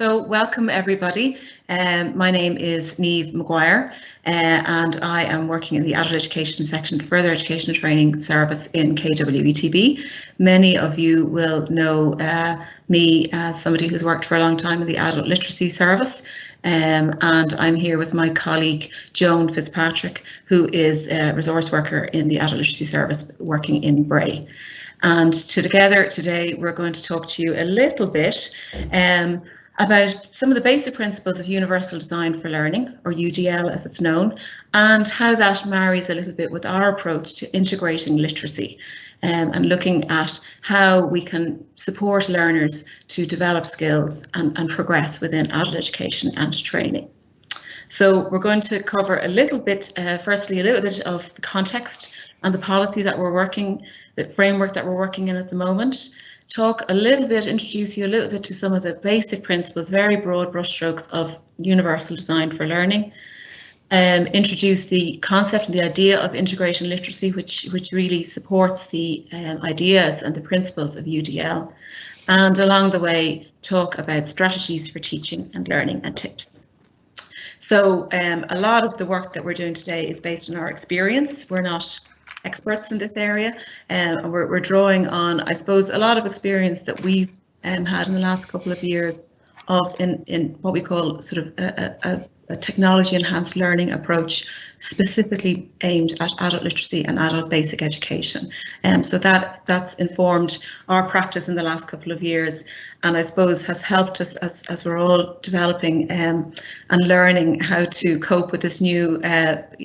So welcome everybody. My name is Niamh Maguire and I am working in the Adult Education section, the Further Education and Training Service in KWETB. Many of you will know me as somebody who's worked for a long time in the Adult Literacy Service. And I'm here with my colleague Joan Fitzpatrick, who is a resource worker in the Adult Literacy Service working in Bray. And together today we're going to talk to you a little bit about some of the basic principles of Universal Design for Learning, or UDL as it's known, and how that marries a little bit with our approach to integrating literacy and looking at how we can support learners to develop skills and progress within adult education and training. So we're going to cover a little bit, firstly, a little bit of the context and the policy that we're working, the framework that we're working in at the moment. Talk a little bit, introduce you a little bit to some of the basic principles, very broad brushstrokes of Universal Design for Learning. Introduce the concept and the idea of integration literacy, which really supports the ideas and the principles of UDL. And along the way, talk about strategies for teaching and learning and tips. So a lot of the work that we're doing today is based on our experience. We're not experts in this area, and we're drawing on, I suppose, a lot of experience that we've had in the last couple of years of in what we call sort of a technology enhanced learning approach specifically aimed at adult literacy and adult basic education. So that's informed our practice in the last couple of years, and I suppose has helped us as we're all developing and learning how to cope with this new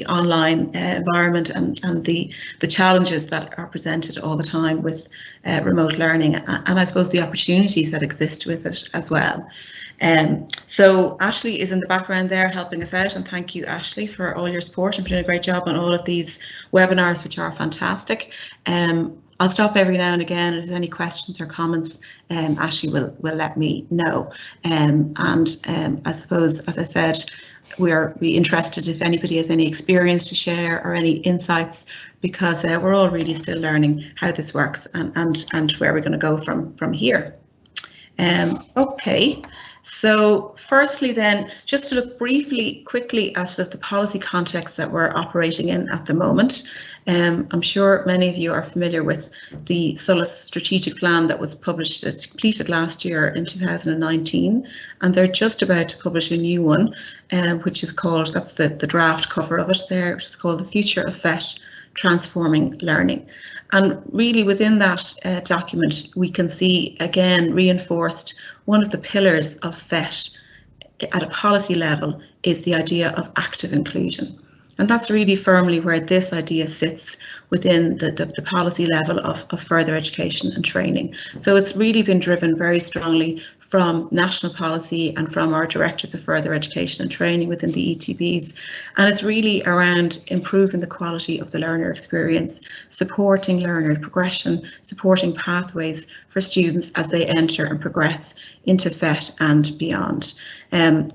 online environment and the challenges that are presented all the time with remote learning, and I suppose the opportunities that exist with it as well. So Ashley is in the background there helping us out, and thank you, Ashley, for all your support and for doing a great job on all of these webinars, which are fantastic. I'll stop every now and again. If there's any questions or comments, Ashley will let me know. I suppose, as I said, we're interested if anybody has any experience to share or any insights, because we're all really still learning how this works and where we're going to go from here. Okay. So firstly then, just to look quickly at the policy context that we're operating in at the moment. I'm sure many of you are familiar with the SOLAS strategic plan that was completed last year in 2019, and they're just about to publish a new one, which is called, that's the draft cover of it there, which is called The Future of FET, Transforming Learning. And really within that document, we can see again reinforced one of the pillars of FET at a policy level is the idea of active inclusion. And that's really firmly where this idea sits within the policy level of further education and training. So it's really been driven very strongly from national policy and from our directors of further education and training within the ETBs. And it's really around improving the quality of the learner experience, supporting learner progression, supporting pathways for students as they enter and progress into FET and beyond. And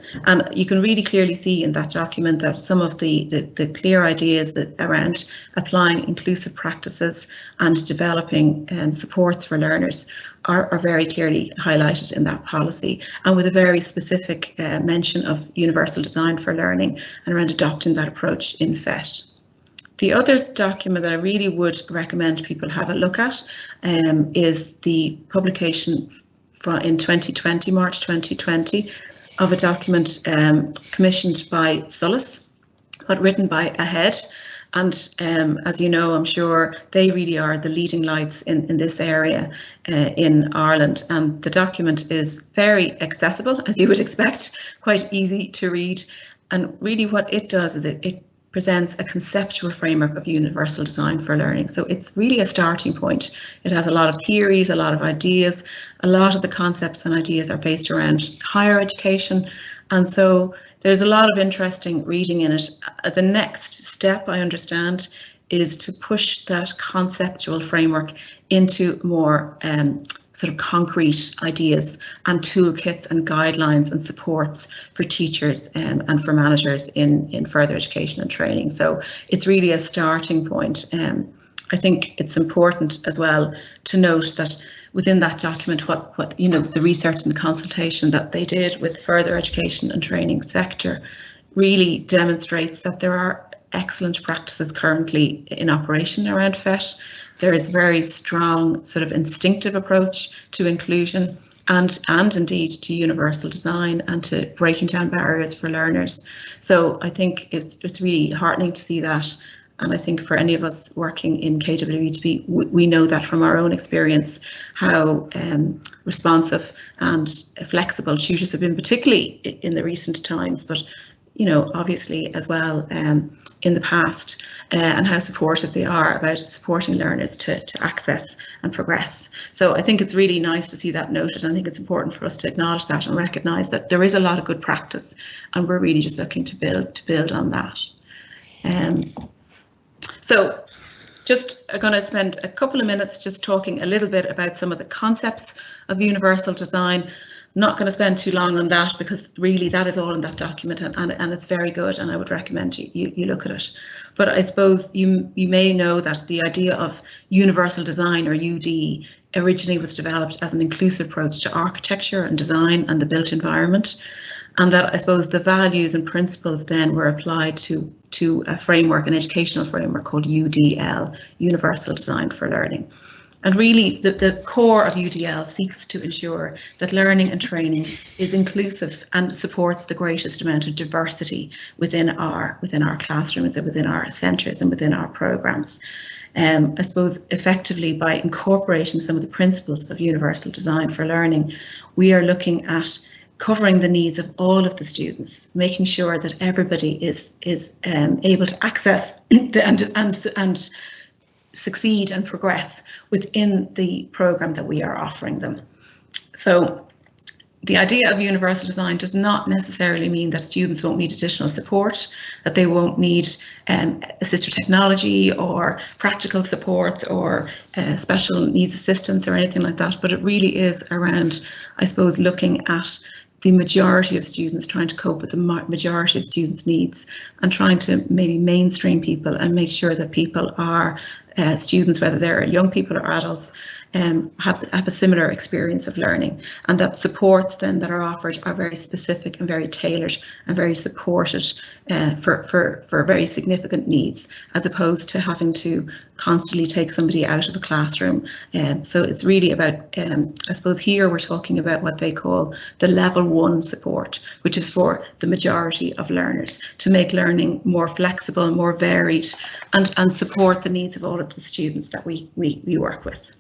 you can really clearly see in that document that some of the clear ideas that around applying inclusive practices and developing supports for learners are very clearly highlighted in that policy, and with a very specific mention of universal design for learning and around adopting that approach in FET. The other document that I really would recommend people have a look at is the publication in 2020, March 2020, of a document commissioned by SOLAS, but written by AHEAD. And as you know, I'm sure they really are the leading lights in this area in Ireland. And the document is very accessible, as you would expect, quite easy to read. And really what it does is it presents a conceptual framework of universal design for learning. So it's really a starting point. It has a lot of theories, a lot of ideas. A lot of the concepts and ideas are based around higher education. And so there's a lot of interesting reading in it. The next step, I understand, is to push that conceptual framework into more sort of concrete ideas and toolkits and guidelines and supports for teachers and for managers in further education and training. So it's really a starting point. I think it's important as well to note that within that document what you know, the research and the consultation that they did with further education and training sector really demonstrates that there are excellent practices currently in operation around PhET. There is very strong sort of instinctive approach to inclusion and indeed to universal design and to breaking down barriers for learners. So I think it's really heartening to see that. And I think for any of us working in KWETB, we know that from our own experience how responsive and flexible tutors have been, particularly in the recent times, but you know, obviously as well in the past, and how supportive they are about supporting learners to access and progress. So I think it's really nice to see that noted, and I think it's important for us to acknowledge that and recognise that there is a lot of good practice, and we're really just looking to build on that. So just going to spend a couple of minutes just talking a little bit about some of the concepts of universal design. I'm not going to spend too long on that because really that is all in that document, and it's very good, and I would recommend you look at it. But I suppose you may know that the idea of universal design, or UD, originally was developed as an inclusive approach to architecture and design and the built environment, and that I suppose the values and principles then were applied to a framework, an educational framework called UDL, Universal Design for Learning. And really, the core of UDL seeks to ensure that learning and training is inclusive and supports the greatest amount of diversity within our classrooms and within our centres and within our programmes. I suppose effectively by incorporating some of the principles of universal design for learning, we are looking at covering the needs of all of the students, making sure that everybody is able to access and succeed and progress within the programme that we are offering them. So the idea of universal design does not necessarily mean that students won't need additional support, that they won't need assistive technology or practical support or special needs assistance or anything like that, but it really is around, I suppose, looking at the majority of students, trying to cope with the majority of students' needs, and trying to maybe mainstream people and make sure that people are students, whether they're young people or adults, have a similar experience of learning, and that supports then that are offered are very specific and very tailored and very supported for very significant needs, as opposed to having to constantly take somebody out of a classroom. So it's really about, I suppose here we're talking about what they call the level 1 support, which is for the majority of learners, to make learning more flexible, more varied, and support the needs of all of the students that we work with.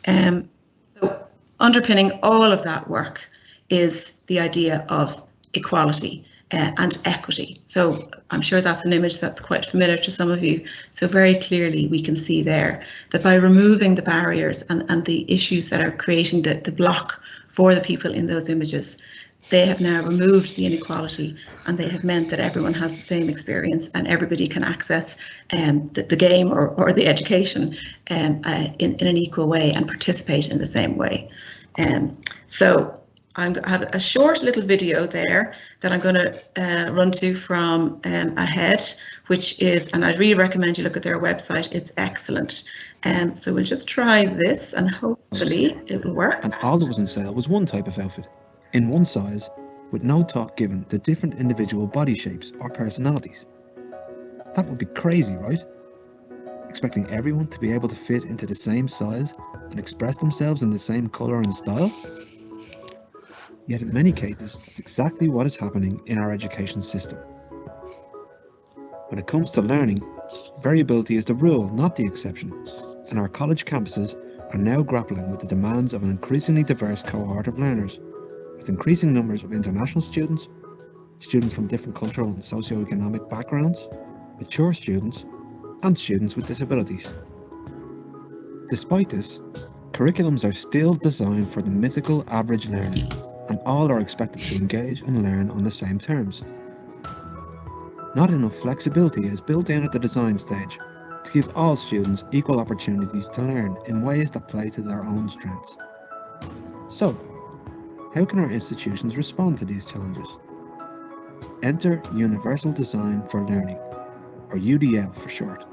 So underpinning all of that work is the idea of equality and equity. So I'm sure that's an image that's quite familiar to some of you. So very clearly we can see there that by removing the barriers and the issues that are creating the block for the people in those images, they have now removed the inequality, and they have meant that everyone has the same experience and everybody can access the game or the education in an equal way and participate in the same way. So I have a short little video there that I'm going to run to from Ahead, which is, and I'd really recommend you look at their website, it's excellent. So we'll just try this and hopefully it will work. And all that was in sale was one type of outfit, in one size, with no thought given to different individual body shapes or personalities. That would be crazy, right? Expecting everyone to be able to fit into the same size and express themselves in the same colour and style? Yet in many cases, that's exactly what is happening in our education system. When it comes to learning, variability is the rule, not the exception, and our college campuses are now grappling with the demands of an increasingly diverse cohort of learners, with increasing numbers of international students, students from different cultural and socio-economic backgrounds, mature students, and students with disabilities. Despite this, curriculums are still designed for the mythical average learner, and all are expected to engage and learn on the same terms. Not enough flexibility is built in at the design stage to give all students equal opportunities to learn in ways that play to their own strengths. So, how can our institutions respond to these challenges? Enter Universal Design for Learning, or UDL for short.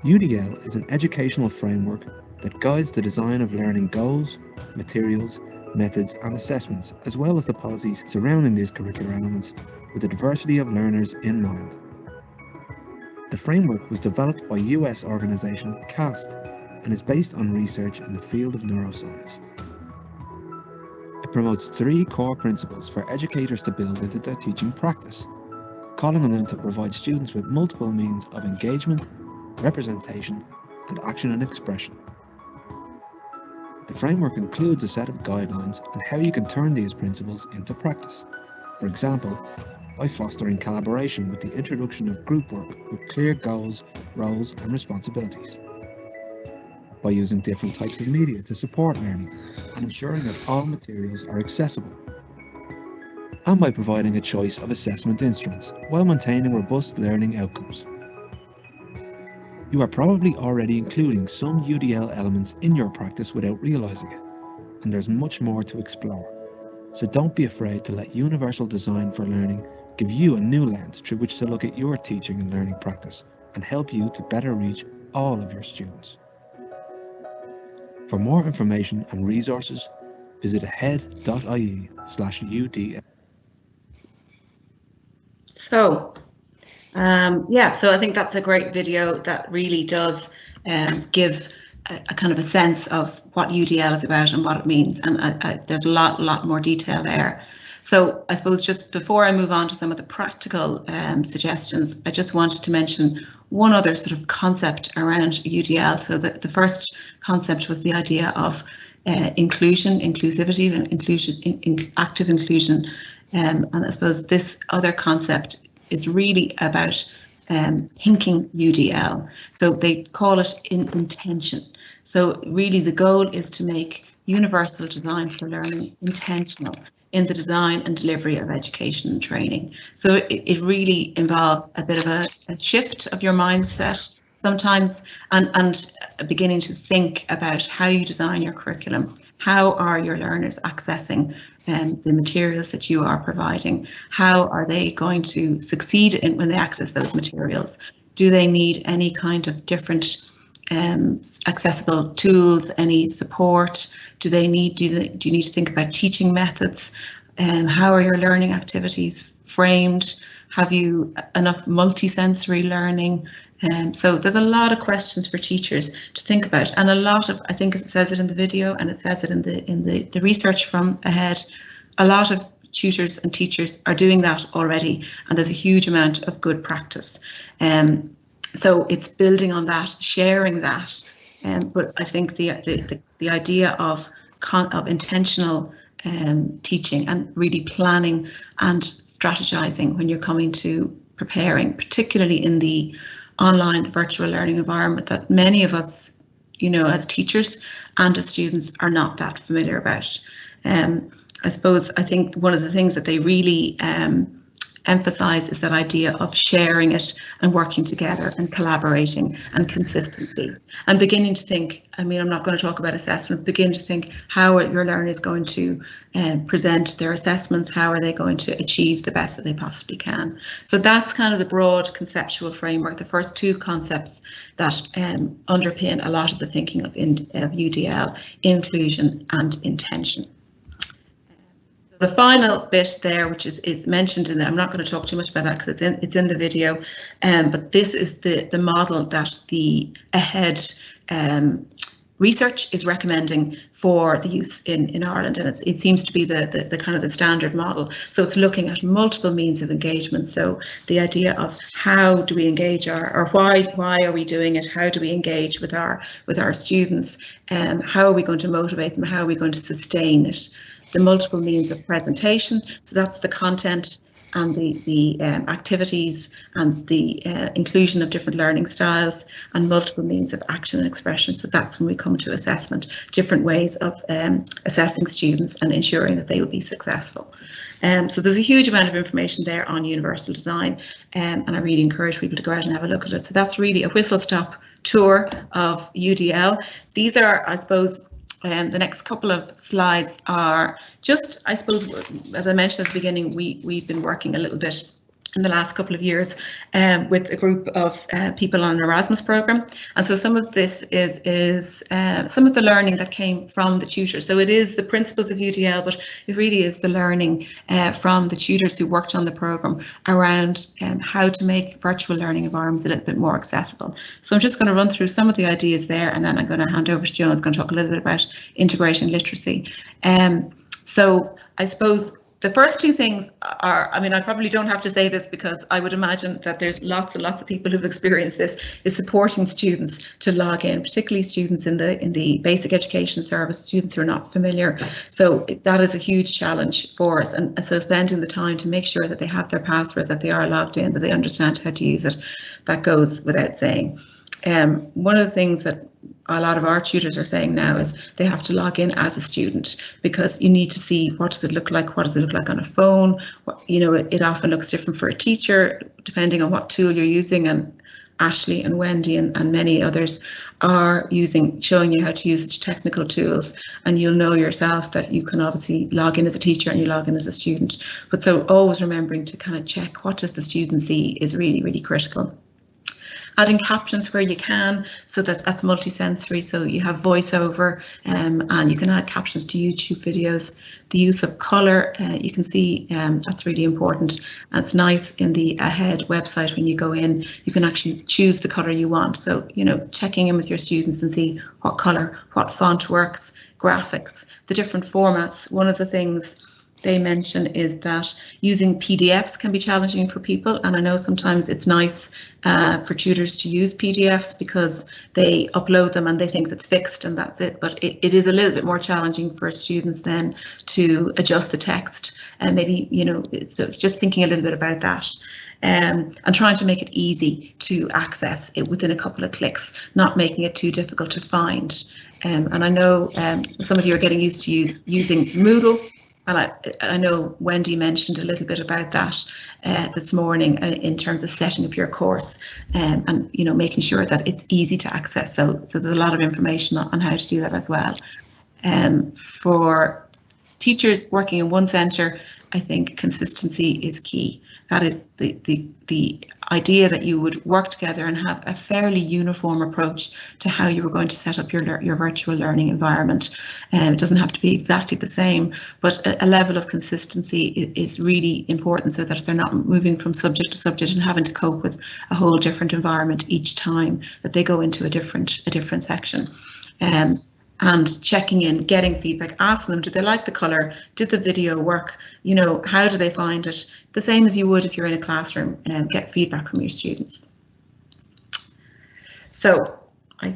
UDL is an educational framework that guides the design of learning goals, materials, methods and assessments, as well as the policies surrounding these curricular elements with the diversity of learners in mind. The framework was developed by US organisation CAST and is based on research in the field of neuroscience. It promotes 3 core principles for educators to build into their teaching practice, calling on them to provide students with multiple means of engagement, representation, and action and expression. The framework includes a set of guidelines on how you can turn these principles into practice. For example, by fostering collaboration with the introduction of group work with clear goals, roles, and responsibilities. By using different types of media to support learning and ensuring that all materials are accessible. And by providing a choice of assessment instruments while maintaining robust learning outcomes. You are probably already including some UDL elements in your practice without realizing it, and there's much more to explore. So don't be afraid to let universal design for learning give you a new lens through which to look at your teaching and learning practice and help you to better reach all of your students. For more information and resources, visit ahead.ie/UDL. So I think that's a great video that really does give a kind of a sense of what UDL is about and what it means, and there's a lot more detail there. So I suppose just before I move on to some of the practical suggestions, I just wanted to mention one other sort of concept around UDL. So the first concept was the idea of inclusivity and active inclusion, and I suppose this other concept is really about thinking UDL. So they call it intention. So really the goal is to make universal design for learning intentional in the design and delivery of education and training. So it really involves a bit of a shift of your mindset sometimes, and beginning to think about how you design your curriculum. How are your learners accessing the materials that you are providing? How are they going to succeed when they access those materials? Do they need any kind of different accessible tools, any support? Do you need to think about teaching methods? How are your learning activities framed? Have you enough multisensory learning? So there's a lot of questions for teachers to think about, and a lot of, I think it says it in the video and it says it in the research from Ahead, a lot of tutors and teachers are doing that already, and there's a huge amount of good practice. So it's building on that, sharing that, but I think the idea of intentional teaching and really planning and strategizing when you're coming to preparing, particularly in the online, the virtual learning environment that many of us, as teachers and as students are not that familiar about. I think one of the things that they really emphasize is that idea of sharing it and working together and collaborating and consistency, and beginning to think, I'm not going to talk about assessment, begin to think, how are your learners going to present their assessments? How are they going to achieve the best that they possibly can? So that's kind of the broad conceptual framework, the first 2 concepts that underpin a lot of the thinking of UDL, inclusion and intention. The final bit there, which is mentioned in it, I'm not going to talk too much about that because it's in the video, but this is the model that the Ahead research is recommending for the use in Ireland, and it seems to be the kind of the standard model. So it's looking at multiple means of engagement. So the idea of how do we engage or why are we doing it? How do we engage with our students? How are we going to motivate them? How are we going to sustain it? The multiple means of presentation, so that's the content and the activities and the inclusion of different learning styles, and multiple means of action and expression. So that's when we come to assessment, different ways of assessing students and ensuring that they will be successful. So there's a huge amount of information there on universal design, and I really encourage people to go out and have a look at it. So that's really a whistle-stop tour of UDL. These are, I suppose, the next couple of slides are just, I suppose, as I mentioned at the beginning, we've been working a little bit in the last couple of years with a group of people on an Erasmus program. And so some of this is some of the learning that came from the tutors. So it is the principles of UDL, but it really is the learning from the tutors who worked on the program around how to make virtual learning environments a little bit more accessible. So I'm just going to run through some of the ideas there, and then I'm going to hand over to Joan, who's going to talk a little bit about integration literacy. So I suppose the first two things are, I mean, I probably don't have to say this because I would imagine that there's lots and lots of people who've experienced this, is supporting students to log in, particularly students in the basic education service, students who are not familiar. So that is a huge challenge for us. And so spending the time to make sure that they have their password, that they are logged in, that they understand how to use it, that goes without saying. One of the things that a lot of our tutors are saying now is they have to log in as a student, because you need to see what does it look like, what does it look like on a phone. It often looks different for a teacher depending on what tool you're using, and Ashley and Wendy and many others are showing you how to use such technical tools, and you'll know yourself that you can obviously log in as a teacher and you log in as a student. But so always remembering to kind of check what does the student see is really, really critical. Adding captions where you can, so that's multi-sensory, so you have voiceover and you can add captions to YouTube videos. The use of colour, you can see that's really important. And it's nice in the Ahead website when you go in, you can actually choose the colour you want. So, checking in with your students and see what colour, what font works, graphics, the different formats. One of the things they mention is that using PDFs can be challenging for people, and I know sometimes it's nice for tutors to use PDFs because they upload them and they think that's fixed and that's it, but it is a little bit more challenging for students then to adjust the text, and maybe so just thinking a little bit about that. And trying to make it easy to access it within a couple of clicks, not making it too difficult to find. And I know some of you are getting used to using Moodle. And I know Wendy mentioned a little bit about that this morning in terms of setting up your course and making sure that it's easy to access. So there's a lot of information on how to do that as well. For teachers working in one centre, I think consistency is key. That is the idea that you would work together and have a fairly uniform approach to how you were going to set up your virtual learning environment. It doesn't have to be exactly the same, but a level of consistency is really important, so that they're not moving from subject to subject and having to cope with a whole different environment each time that they go into a different section. And checking in, getting feedback, asking them, did they like the colour? Did the video work? How do they find it? The same as you would if you're in a classroom, and get feedback from your students. So I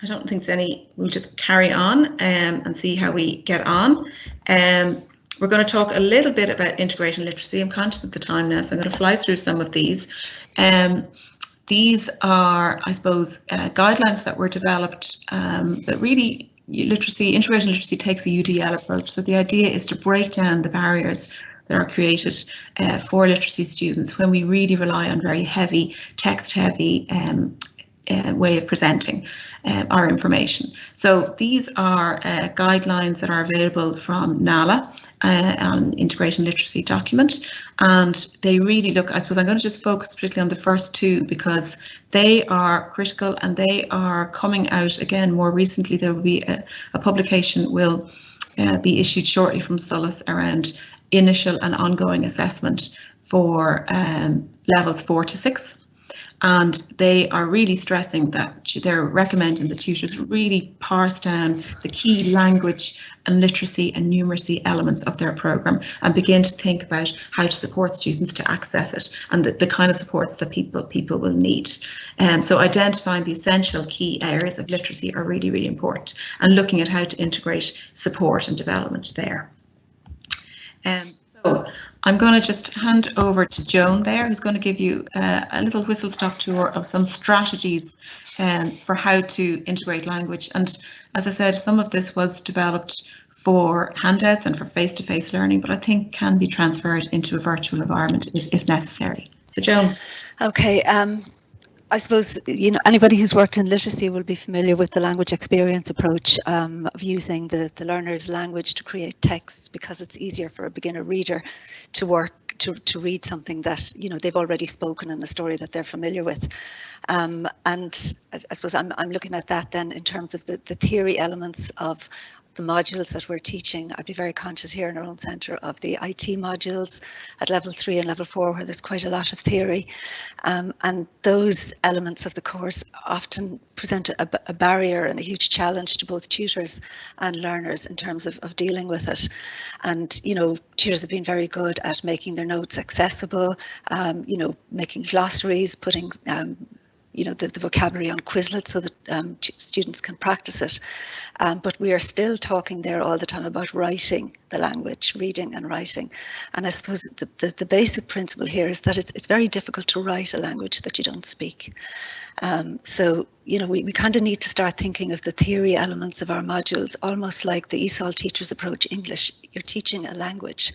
don't think there's any, we'll just carry on and see how we get on. We're going to talk a little bit about integration literacy. I'm conscious of the time now, so I'm going to fly through some of these. These are, I suppose, guidelines that were developed that really integration literacy takes a UDL approach. So the idea is to break down the barriers that are created for literacy students when we really rely on very heavy, text-heavy way of presenting our information. So these are guidelines that are available from NALA, an integration literacy document, and they really look, I suppose I'm going to just focus particularly on the first two because they are critical and they are coming out again more recently. There will be a publication will be issued shortly from SOLAS around initial and ongoing assessment for levels 4 to 6. And they are really stressing that they're recommending that tutors really parse down the key language and literacy and numeracy elements of their programme and begin to think about how to support students to access it and the kind of supports that people will need. So identifying the essential key areas of literacy are really, really important, and looking at how to integrate support and development there. So I'm going to just hand over to Joan there, who's going to give you a little whistle-stop tour of some strategies for how to integrate language. And as I said, some of this was developed for handouts and for face-to-face learning, but I think can be transferred into a virtual environment if necessary. So Joan. Okay. I suppose anybody who's worked in literacy will be familiar with the language experience approach of using the learner's language to create texts, because it's easier for a beginner reader to work to read something that, you know, they've already spoken in a story that they're familiar with. And I suppose I'm looking at that then in terms of the theory elements of the modules that we're teaching. I'd be very conscious here in our own centre of the IT modules at level 3 and level 4, where there's quite a lot of theory. And those elements of the course often present a barrier and a huge challenge to both tutors and learners in terms of dealing with it. And, you know, tutors have been very good at making their notes accessible, you know, making glossaries, putting you know, the vocabulary on Quizlet so that students can practice it. But we are still talking there all the time about writing the language, reading and writing. And I suppose the basic principle here is that it's very difficult to write a language that you don't speak. So, you know, we kind of need to start thinking of the theory elements of our modules, almost like the ESOL teachers approach English. You're teaching a language.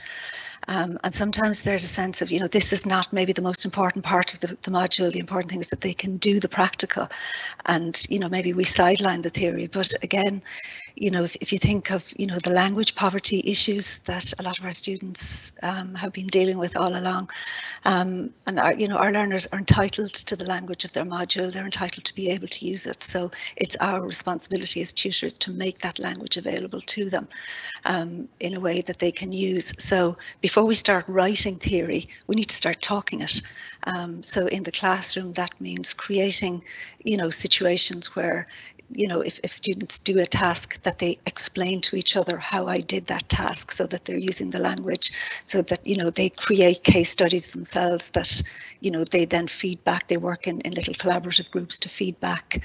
And sometimes there's a sense of, you know, this is not maybe the most important part of the module. The important thing is that they can do the practical, and, you know, maybe we sideline the theory. But again, you know, if you think of, you know, the language poverty issues that a lot of our students have been dealing with all along, and our, you know, our learners are entitled to the language of their module. They're entitled to be able to use it. So it's our responsibility as tutors to make that language available to them in a way that they can use. So before we start writing theory, we need to start talking it. So in the classroom, that means creating, you know, situations where, you know, if students do a task, that they explain to each other how I did that task, so that they're using the language, so that, you know, they create case studies themselves that, you know, they then feed back. They work in little collaborative groups to feed back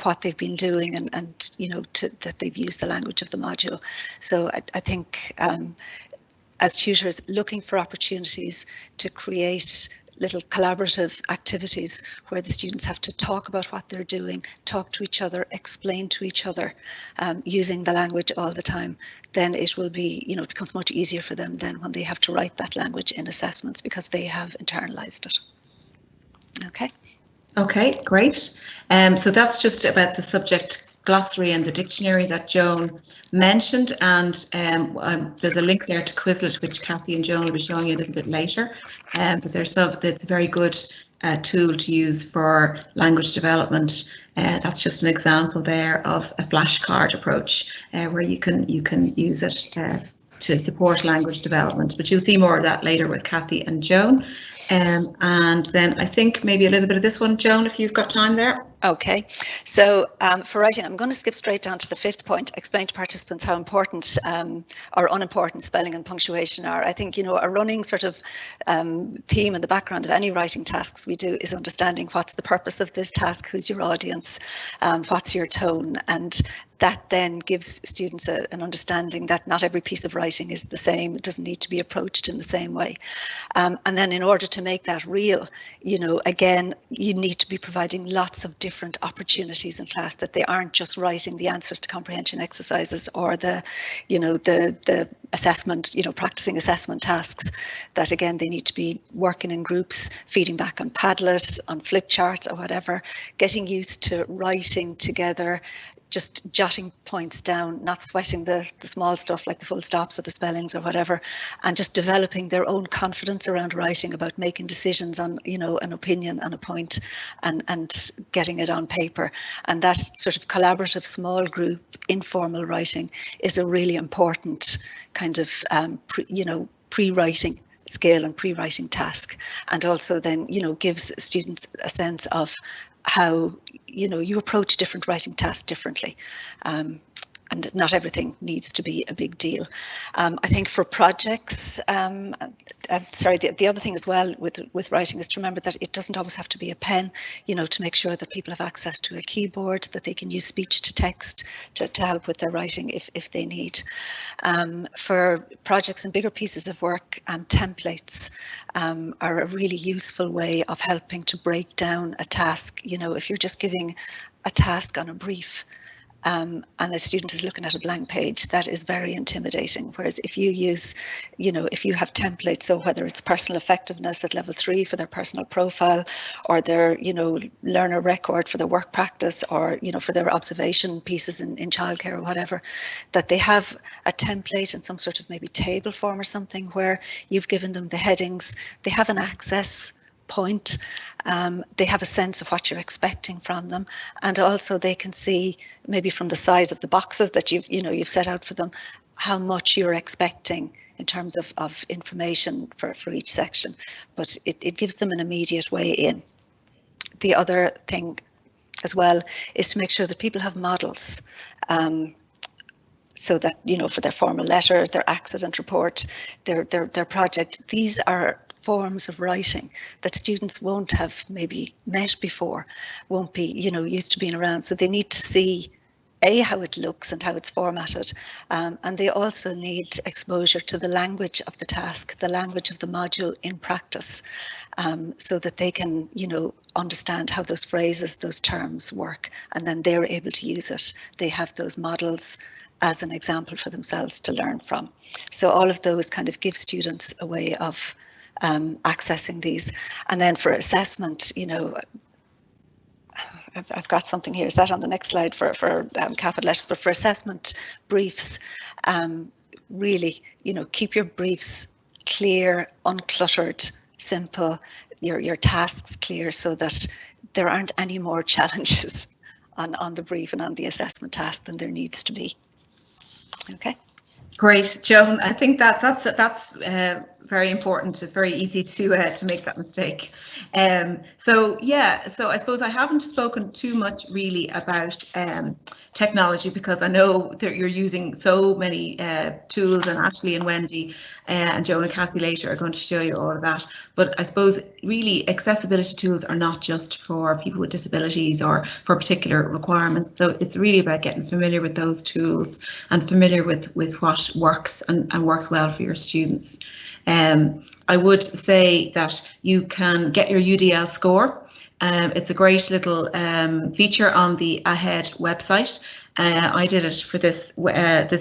what they've been doing, and you know, that they've used the language of the module. So I think as tutors, looking for opportunities to create little collaborative activities where the students have to talk about what they're doing, talk to each other, explain to each other, using the language all the time, then it will be, you know, it becomes much easier for them then when they have to write that language in assessments, because they have internalized it. Okay. Okay, great. So that's just about the subject glossary and the dictionary that Joan mentioned, and there's a link there to Quizlet, which Kathy and Joan will be showing you a little bit later. But that's a very good tool to use for language development. That's just an example there of a flashcard approach where you can use it to support language development. But you'll see more of that later with Kathy and Joan. And then I think maybe a little bit of this one, Joan, if you've got time there. Okay, so for writing, I'm going to skip straight down to the 5th point, explain to participants how important or unimportant spelling and punctuation are. I think, you know, a running sort of theme in the background of any writing tasks we do is understanding what's the purpose of this task, who's your audience, what's your tone, and that then gives students an understanding that not every piece of writing is the same. It doesn't need to be approached in the same way. And then in order to make that real, you know, again, you need to be providing lots of different opportunities in class, that they aren't just writing the answers to comprehension exercises or the, you know, the assessment, you know, practicing assessment tasks, that again, they need to be working in groups, feeding back on Padlet, on flip charts or whatever, getting used to writing together, just jotting points down, not sweating the small stuff like the full stops or the spellings or whatever, and just developing their own confidence around writing, about making decisions on, you know, an opinion and a point, and getting it on paper. And that sort of collaborative small group informal writing is a really important kind of pre-writing skill and pre-writing task, and also then, you know, gives students a sense of how, you know, you approach different writing tasks differently. And not everything needs to be a big deal. I think for projects, the other thing as well with writing is to remember that it doesn't always have to be a pen, you know, to make sure that people have access to a keyboard, that they can use speech to text to help with their writing if they need. For projects and bigger pieces of work, templates are a really useful way of helping to break down a task. You know, if you're just giving a task on a brief, and a student is looking at a blank page, that is very intimidating. Whereas if you use, if you have templates, so whether it's personal effectiveness at level 3 for their personal profile, or their, learner record for their work practice, or, for their observation pieces in childcare or whatever, that they have a template in some sort of maybe table form or something where you've given them the headings, they have an access point, they have a sense of what you're expecting from them, and also they can see maybe from the size of the boxes that you've set out for them how much you're expecting in terms of information for each section, but it gives them an immediate way in. The other thing as well is to make sure that people have models, so that, for their formal letters, their accident report, their project, these are forms of writing that students won't have maybe met before, won't be, used to being around. So they need to see how it looks and how it's formatted, and they also need exposure to the language of the task, the language of the module in practice, so that they can, understand how those phrases, those terms work, and then they're able to use it. They have those models as an example for themselves to learn from. So all of those kind of give students a way of accessing these. And then for assessment, I've got something here, is that on the next slide for capital letters, but for assessment briefs, really, keep your briefs clear, uncluttered, simple, your tasks clear, so that there aren't any more challenges on the brief and on the assessment task than there needs to be. Okay. Great, Joan. I think that's very important. It's very easy to make that mistake. So I suppose I haven't spoken too much really about technology, because I know that you're using so many tools, and Ashley and Wendy and Joan and Kathy later are going to show you all of that. But I suppose really accessibility tools are not just for people with disabilities or for particular requirements. So it's really about getting familiar with those tools and familiar with what works and works well for your students. I would say that you can get your UDL score. It's a great little feature on the AHEAD website. I did it for this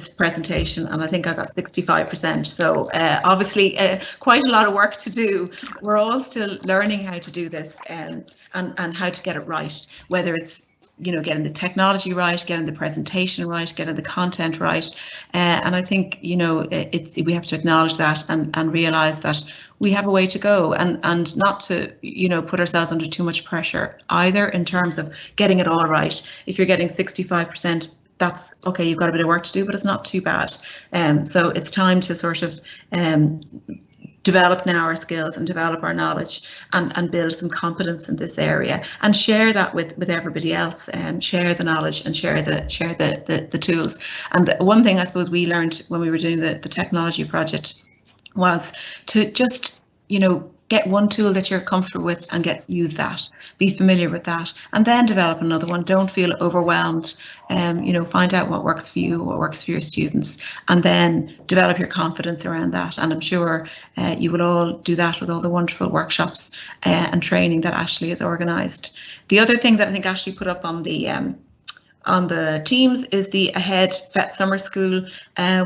presentation, and I think I got 65%. So obviously quite a lot of work to do. We're all still learning how to do this and how to get it right, whether it's getting the technology right, getting the presentation right, getting the content right, and I think we have to acknowledge that and realise that we have a way to go, and not to put ourselves under too much pressure either in terms of getting it all right. If you're getting 65%, that's okay. You've got a bit of work to do, but it's not too bad. So it's time to sort of develop now our skills and develop our knowledge and build some competence in this area, and share that with everybody else, and share the knowledge and share the tools. And one thing I suppose we learned when we were doing the technology project was to just get one tool that you're comfortable with and use that, be familiar with that, and then develop another one. Don't feel overwhelmed. Find out what works for you, what works for your students, and then develop your confidence around that. And I'm sure you will all do that with all the wonderful workshops and training that Ashley has organised. The other thing that I think Ashley put up on the Teams is the AHEAD Vet Summer School,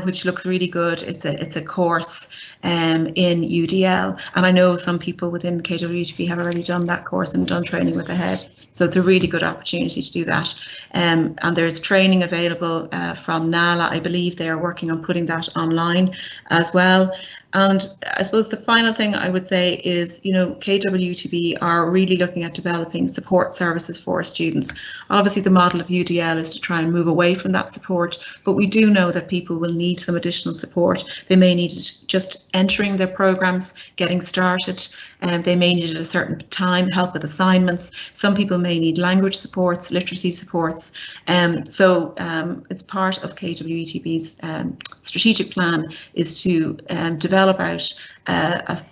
which looks really good. It's a course in UDL, and I know some people within KWUTB have already done that course and done training with AHEAD, so it's a really good opportunity to do that. And there's training available from NALA. I believe they are working on putting that online as well. And I suppose the final thing I would say is, KWUTB are really looking at developing support services for students. Obviously, the model of UDL is to try and move away from that support, but we do know that people will need some additional support. They may need it just entering their programs, getting started, and they may need it at a certain time, help with assignments. Some people may need language supports, literacy supports. So it's part of KWUTB's strategic plan is to develop develop out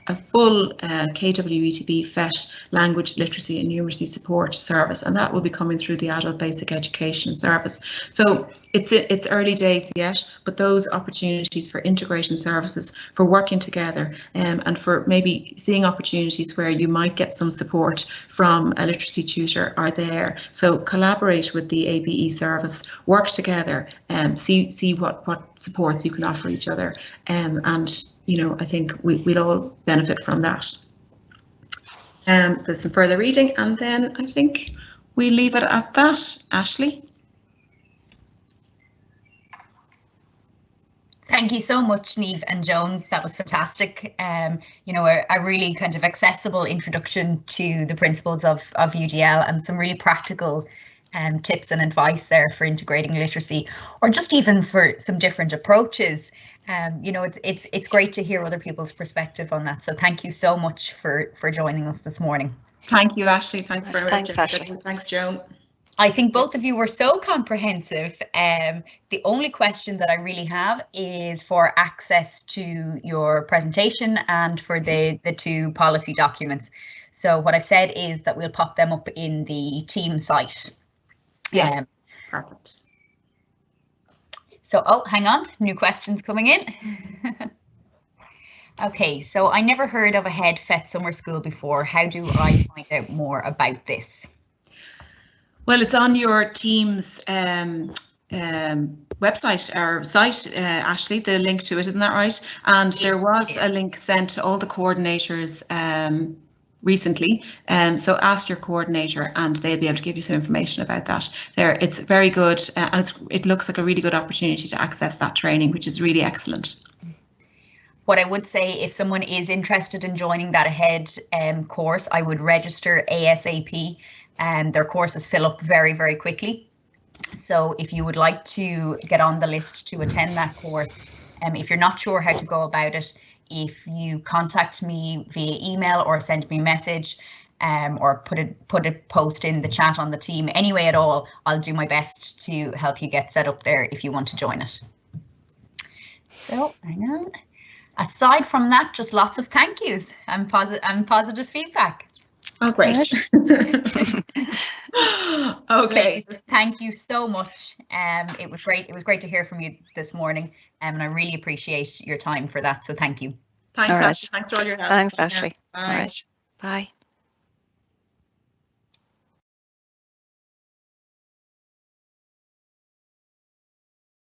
a full KWETB FET language literacy and numeracy support service, and that will be coming through the Adult Basic Education Service. So it's early days yet, but those opportunities for integration services, for working together, and for maybe seeing opportunities where you might get some support from a literacy tutor are there. So collaborate with the ABE service, work together, see what supports you can offer each other, and I think we'll all benefit from that. There's some further reading, and then I think we leave it at that. Ashley. Thank you so much, Niamh and Joan. That was fantastic. A really kind of accessible introduction to the principles of UDL, and some really practical tips and advice there for integrating literacy, or just even for some different approaches. It's great to hear other people's perspective on that. So thank you so much for joining us this morning. Thank you, Ashley. Thanks very much. Thanks, Ashley. Thanks, Joan. I think both of you were so comprehensive. The only question that I really have is for access to your presentation and for the two policy documents. So what I've said is that we'll pop them up in the team site. Yes, perfect. So, hang on, new questions coming in. Okay, so I never heard of a head FET summer school before. How do I find out more about this? Well, it's on your team's website or site, Ashley, the link to it, isn't that right? And there was a link sent to all the coordinators recently, so ask your coordinator and they'll be able to give you some information about that. It's very good, and it looks like a really good opportunity to access that training, which is really excellent. What I would say, if someone is interested in joining that ahead course, I would register ASAP. Their courses fill up very, very quickly. So if you would like to get on the list to attend that course, if you're not sure how to go about it, if you contact me via email or send me a message, or put a post in the chat on the team, any way at all, I'll do my best to help you get set up there if you want to join it. So hang on. Aside from that, just lots of thank yous and positive feedback. Oh, great. Okay. Thank you so much. It was great. It was great to hear from you this morning, and I really appreciate your time for that. So thank you. Thanks, All right. Ashley. Thanks for all your help. Thanks, Ashley. Bye. All right. Bye.